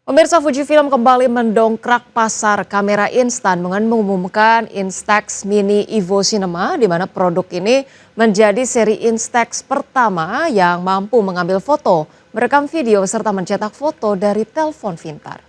Pemirsa, Fujifilm kembali mendongkrak pasar kamera instan dengan mengumumkan Instax Mini Evo Cinema, di mana produk ini menjadi seri Instax pertama yang mampu mengambil foto, merekam video, serta mencetak foto dari telepon pintar.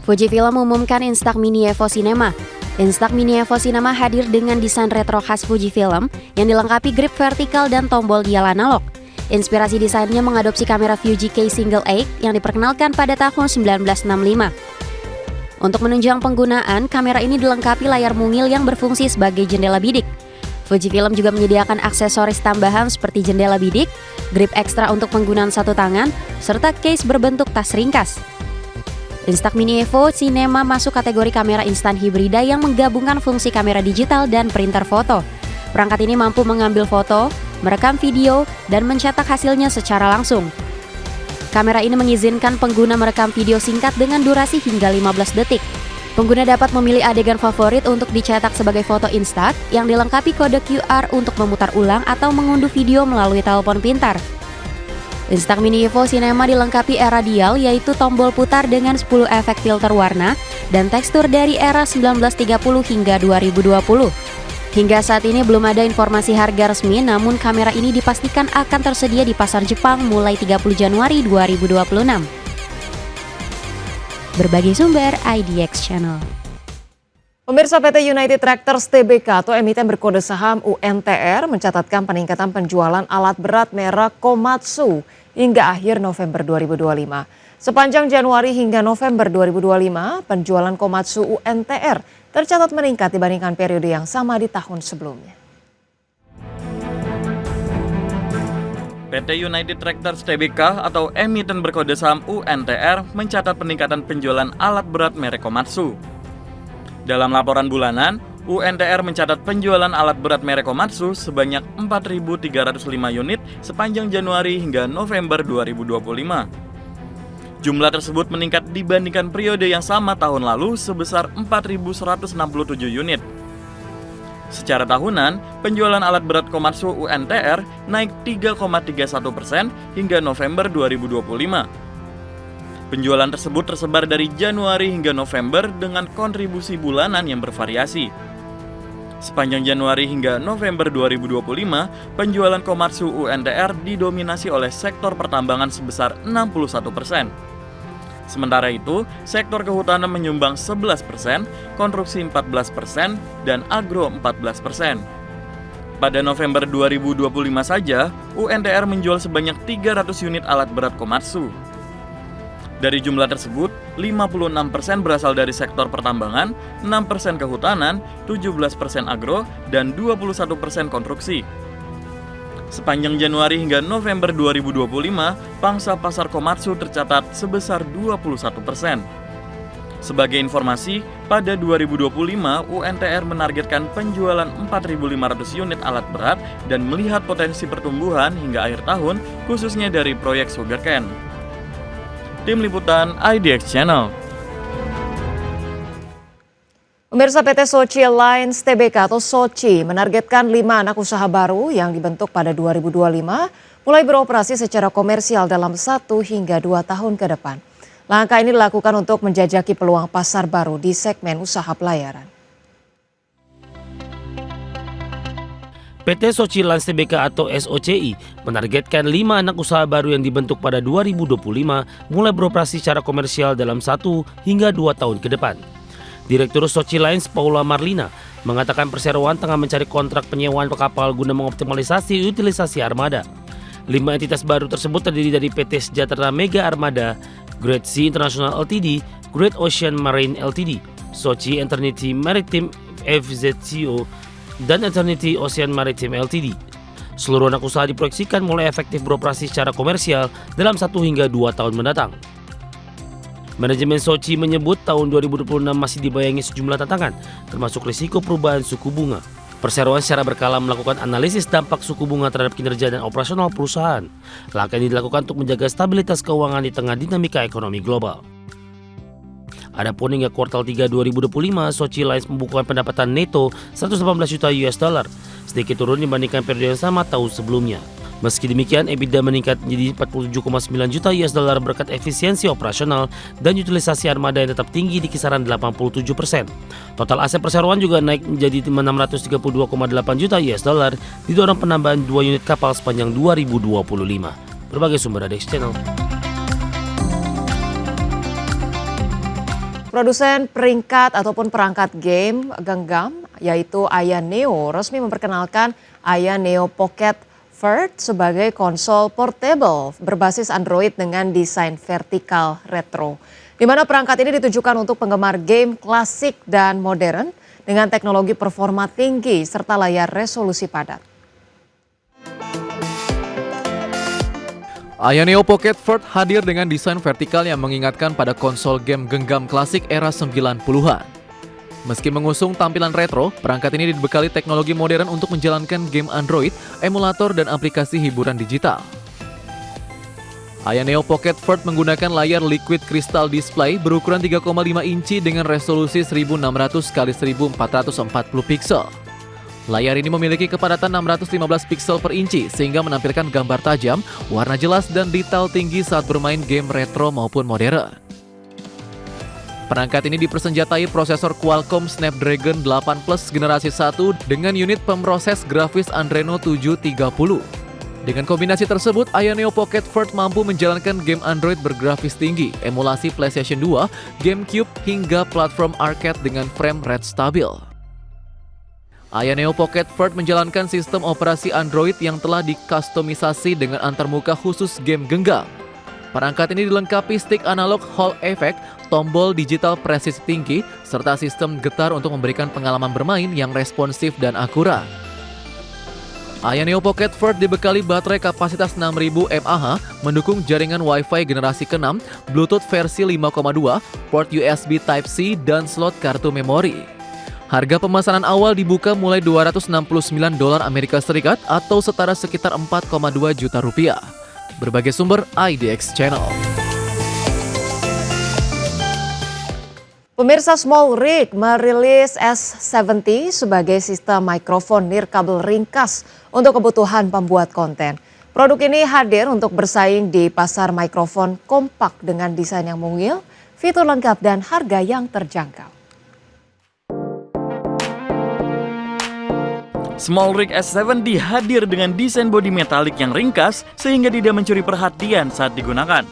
Fujifilm mengumumkan Instax Mini Evo Cinema. Instax Mini Evo Cinema hadir dengan desain retro khas Fujifilm yang dilengkapi grip vertikal dan tombol dial analog. Inspirasi desainnya mengadopsi kamera Fuji K Single 8 yang diperkenalkan pada tahun 1965. Untuk menunjang penggunaan, kamera ini dilengkapi layar mungil yang berfungsi sebagai jendela bidik. Fujifilm juga menyediakan aksesoris tambahan seperti jendela bidik, grip ekstra untuk penggunaan satu tangan, serta case berbentuk tas ringkas. Instax Mini Evo Cinema masuk kategori kamera instan hibrida yang menggabungkan fungsi kamera digital dan printer foto. Perangkat ini mampu mengambil foto, merekam video, dan mencetak hasilnya secara langsung. Kamera ini mengizinkan pengguna merekam video singkat dengan durasi hingga 15 detik. Pengguna dapat memilih adegan favorit untuk dicetak sebagai foto Instax yang dilengkapi kode QR untuk memutar ulang atau mengunduh video melalui telepon pintar. Instax Mini Evo Cinema dilengkapi era dial, yaitu tombol putar dengan 10 efek filter warna dan tekstur dari era 1930 hingga 2020. Hingga saat ini belum ada informasi harga resmi, namun kamera ini dipastikan akan tersedia di pasar Jepang mulai 30 Januari 2026. Berbagai sumber IDX Channel. Pemirsa, PT United Tractors Tbk atau emiten berkode saham UNTR mencatatkan peningkatan penjualan alat berat merek Komatsu hingga akhir November 2025. Sepanjang Januari hingga November 2025, penjualan Komatsu UNTR tercatat meningkat dibandingkan periode yang sama di tahun sebelumnya. PT United Tractors Tbk atau emiten berkode saham UNTR mencatat peningkatan penjualan alat berat merek Komatsu. Dalam laporan bulanan, UNTR mencatat penjualan alat berat merek Komatsu sebanyak 4.305 unit sepanjang Januari hingga November 2025. Jumlah tersebut meningkat dibandingkan periode yang sama tahun lalu sebesar 4.167 unit. Secara tahunan, penjualan alat berat Komatsu UNTR naik 3,31% hingga November 2025. Penjualan tersebut tersebar dari Januari hingga November dengan kontribusi bulanan yang bervariasi. Sepanjang Januari hingga November 2025, penjualan Komatsu UNTR didominasi oleh sektor pertambangan sebesar 61%. Sementara itu, sektor kehutanan menyumbang 11%, konstruksi 14%, dan agro 14%. Pada November 2025 saja, UNTR menjual sebanyak 300 unit alat berat Komatsu. Dari jumlah tersebut, 56% berasal dari sektor pertambangan, 6% kehutanan, 17% agro, dan 21% konstruksi. Sepanjang Januari hingga November 2025, pangsa pasar Komatsu tercatat sebesar 21%. Sebagai informasi, pada 2025 UNTR menargetkan penjualan 4.500 unit alat berat dan melihat potensi pertumbuhan hingga akhir tahun, khususnya dari proyek Sugarcane. Tim Liputan IDX Channel. Pemirsa, PT Soci Lines Tbk atau Soci menargetkan 5 anak usaha baru yang dibentuk pada 2025 mulai beroperasi secara komersial dalam 1 hingga 2 tahun ke depan. Langkah ini dilakukan untuk menjajaki peluang pasar baru di segmen usaha pelayaran. PT Soci Lines Tbk atau SOCI menargetkan 5 anak usaha baru yang dibentuk pada 2025 mulai beroperasi secara komersial dalam 1 hingga 2 tahun ke depan. Direktur Soci Lines Paula Marlina mengatakan perseroan tengah mencari kontrak penyewaan kapal guna mengoptimalisasi utilisasi armada. 5 entitas baru tersebut terdiri dari PT Sejahtera Mega Armada, Great Sea International Ltd, Great Ocean Marine Ltd, Soci Eternity Maritime FZCO, dan Eternity Ocean Maritime Ltd. Seluruh anak usaha diproyeksikan mulai efektif beroperasi secara komersial dalam 1 hingga 2 tahun mendatang. Manajemen Soci menyebut tahun 2026 masih dibayangi sejumlah tantangan, termasuk risiko perubahan suku bunga. Perseroan secara berkala melakukan analisis dampak suku bunga terhadap kinerja dan operasional perusahaan. Langkah ini dilakukan untuk menjaga stabilitas keuangan di tengah dinamika ekonomi global. Adapun hingga kuartal 3 2025, Sochi Lines membukukan pendapatan neto 118 juta US dollar, sedikit turun dibandingkan periode yang sama tahun sebelumnya. Meski demikian, EBITDA meningkat menjadi 47,9 juta US dollar berkat efisiensi operasional dan utilisasi armada yang tetap tinggi di kisaran 87%. Total aset perseroan juga naik menjadi 632,8 juta US dollar didorong penambahan 2 unit kapal sepanjang 2025. Berbagai sumber ada di channel. Produsen peringkat ataupun perangkat game genggam yaitu Aya Neo resmi memperkenalkan Aya Neo Pocket Vert sebagai konsol portable berbasis Android dengan desain vertikal retro. Di mana perangkat ini ditujukan untuk penggemar game klasik dan modern dengan teknologi performa tinggi serta layar resolusi padat. Aya Neo Pocket Vert hadir dengan desain vertikal yang mengingatkan pada konsol game genggam klasik era 90-an. Meski mengusung tampilan retro, perangkat ini dibekali teknologi modern untuk menjalankan game Android, emulator, dan aplikasi hiburan digital. Aya Neo Pocket Vert menggunakan layar liquid crystal display berukuran 3,5 inci dengan resolusi 1600 x 1440 pixel. Layar ini memiliki kepadatan 615 pixel per inci sehingga menampilkan gambar tajam, warna jelas, dan detail tinggi saat bermain game retro maupun modern. Perangkat ini dipersenjatai prosesor Qualcomm Snapdragon 8 Plus generasi 1 dengan unit pemroses grafis Adreno 730. Dengan kombinasi tersebut, Aya Neo Pocket Vert mampu menjalankan game Android bergrafis tinggi, emulasi PlayStation 2, GameCube, hingga platform arcade dengan frame rate stabil. Aya Neo Pocket Vert menjalankan sistem operasi Android yang telah dikustomisasi dengan antarmuka khusus game genggam. Perangkat ini dilengkapi stick analog Hall effect, tombol digital presisi tinggi, serta sistem getar untuk memberikan pengalaman bermain yang responsif dan akurat. Aya Neo Pocket Vert dibekali baterai kapasitas 6000 mAh, mendukung jaringan Wi-Fi generasi ke-6, Bluetooth versi 5,2, port USB Type-C, dan slot kartu memori. Harga pemesanan awal dibuka mulai $269 Amerika Serikat atau setara sekitar 4,2 juta rupiah. Berbagai sumber IDX Channel. Pemirsa, SmallRig merilis S70 sebagai sistem mikrofon nirkabel ringkas untuk kebutuhan pembuat konten. Produk ini hadir untuk bersaing di pasar mikrofon kompak dengan desain yang mungil, fitur lengkap, dan harga yang terjangkau. SmallRig S70 hadir dengan desain bodi metalik yang ringkas sehingga tidak mencuri perhatian saat digunakan.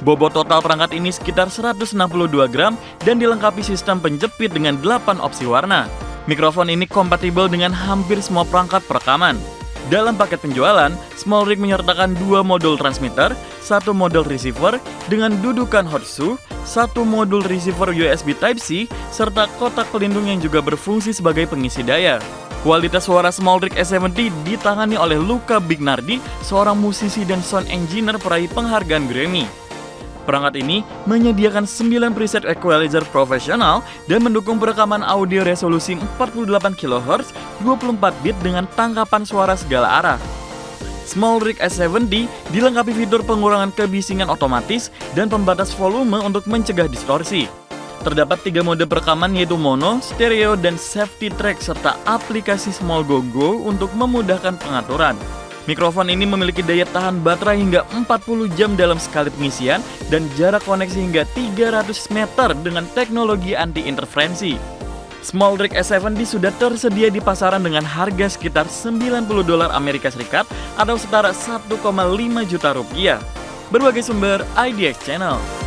Bobot total perangkat ini sekitar 162 gram dan dilengkapi sistem penjepit dengan 8 opsi warna. Mikrofon ini kompatibel dengan hampir semua perangkat perekaman. Dalam paket penjualan, SmallRig menyertakan 2 modul transmitter, 1 modul receiver dengan dudukan hot shoe, 1 modul receiver USB Type-C, serta kotak pelindung yang juga berfungsi sebagai pengisi daya. Kualitas suara SmallRig S70 ditangani oleh Luca Bignardi, seorang musisi dan sound engineer peraih penghargaan Grammy. Perangkat ini menyediakan 9 preset equalizer profesional dan mendukung perekaman audio resolusi 48 kHz, 24 bit dengan tangkapan suara segala arah. SmallRig S70 dilengkapi fitur pengurangan kebisingan otomatis dan pembatas volume untuk mencegah distorsi. Terdapat 3 mode perekaman yaitu mono, stereo, dan safety track serta aplikasi Small Go Go untuk memudahkan pengaturan. Mikrofon ini memiliki daya tahan baterai hingga 40 jam dalam sekali pengisian dan jarak koneksi hingga 300 meter dengan teknologi anti-interferensi. SmallRig S70 sudah tersedia di pasaran dengan harga sekitar $90 Amerika Serikat atau setara 1,5 juta rupiah. Berbagai sumber IDX Channel.